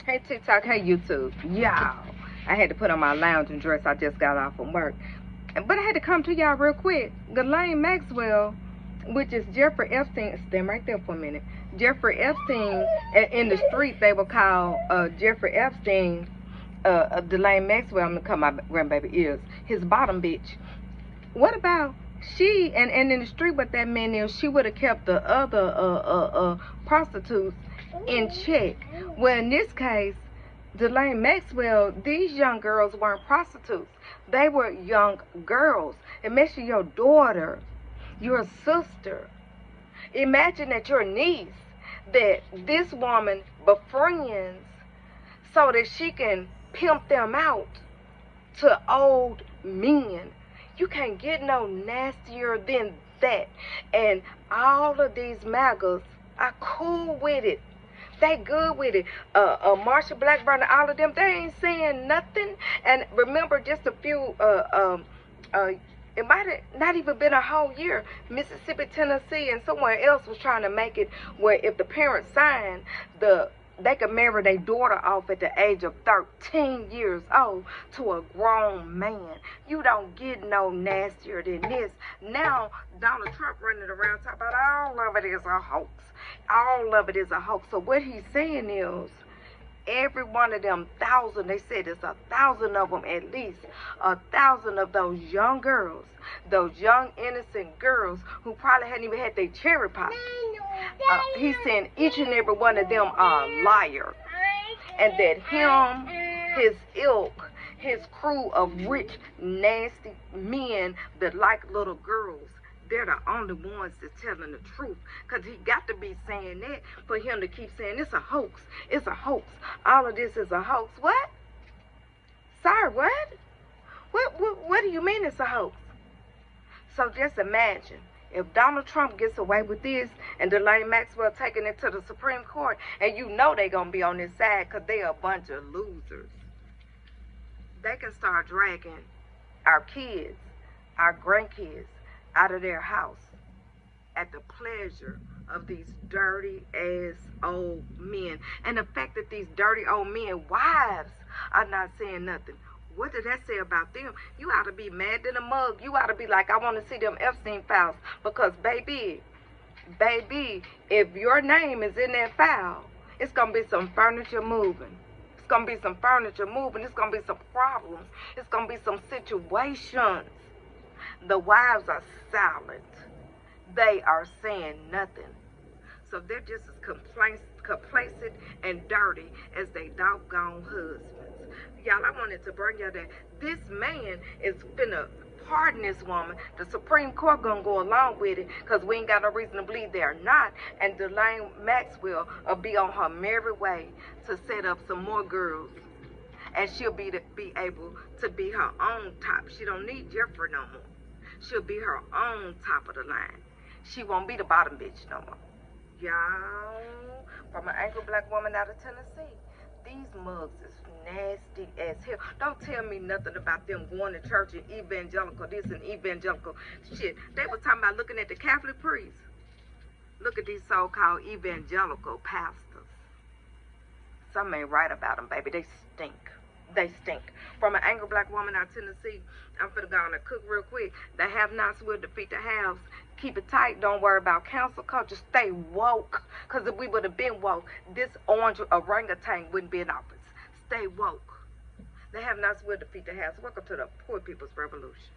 Hey TikTok, hey YouTube. Y'all, I had to put on my lounging dress. I just got off from work. But I had to come to y'all real quick. Let Maxwell, which is Jeffrey Epstein, stand right there for a minute. Jeffrey Epstein, in the street they would call Jeffrey Epstein, Delane Maxwell, I'm gonna call my grandbaby is, his bottom bitch. What about she, and in the street what that meant is she would have kept the other prostitutes in check. Well, in this case, Delane Maxwell, these young girls weren't prostitutes. They were young girls. Imagine your daughter, your sister. Imagine that your niece, that this woman befriends so that she can pimp them out to old men. You can't get no nastier than that. And all of these MAGAs are cool with it. They good with it. Marsha Blackburn, all of them, they ain't saying nothing. And remember, just a few, it might have not even been a whole year. Mississippi, Tennessee, and somewhere else was trying to make it where if the parents signed, they could marry their daughter off at the age of 13 years old to a grown man. You don't get no nastier than this. Now, Donald Trump running around talking about all of it is a hoax. All of it is a hoax. So what he's saying is, every one of them 1,000, they said it's 1,000 of them at least, 1,000 of those young girls, those young innocent girls who probably hadn't even had their cherry pop. He's saying each and every one of them are a liar, and that him, his ilk, his crew of rich, nasty men that like little girls, they're the only ones that's telling the truth. Because he got to be saying that for him to keep saying it's a hoax. It's a hoax. All of this is a hoax. What? Sorry, what? What do you mean it's a hoax? So just imagine if Donald Trump gets away with this and Delane Maxwell taking it to the Supreme Court, and you know they're going to be on this side because they're a bunch of losers. They can start dragging our kids, our grandkids, out of their house at the pleasure of these dirty ass old men. And the fact that these dirty old men, wives, are not saying nothing. What did that say about them? You ought to be mad than a mug. You ought to be like, I want to see them Epstein files. Because baby, if your name is in that file, it's going to be some furniture moving. It's going to be some furniture moving. It's going to be some problems. It's going to be some situations. The wives are silent. They are saying nothing. So they're just as complacent and dirty as they doggone husbands. Y'all, I wanted to bring y'all that this man is finna pardon this woman. The Supreme Court gonna go along with it because we ain't got no reason to believe they're not. And Delane Maxwell will be on her merry way to set up some more girls. And she'll be able to be her own top. She don't need Jeffrey no more. She'll be her own top of the line. She won't be the bottom bitch no more. Y'all, from an angry black woman out of Tennessee, these mugs is nasty as hell. Don't tell me nothing about them going to church and evangelical this and evangelical shit. They were talking about looking at the Catholic priests. Look at these so-called evangelical pastors. Something ain't right about them, baby. They stink. They stink. From an angry black woman out of Tennessee, I'm finna go on and cook real quick. The have-nots will defeat the haves. Keep it tight. Don't worry about cancel culture. Stay woke. Because if we would have been woke, this orange orangutan wouldn't be in office. Stay woke. The have-nots will defeat the haves. Welcome to the Poor People's Revolution.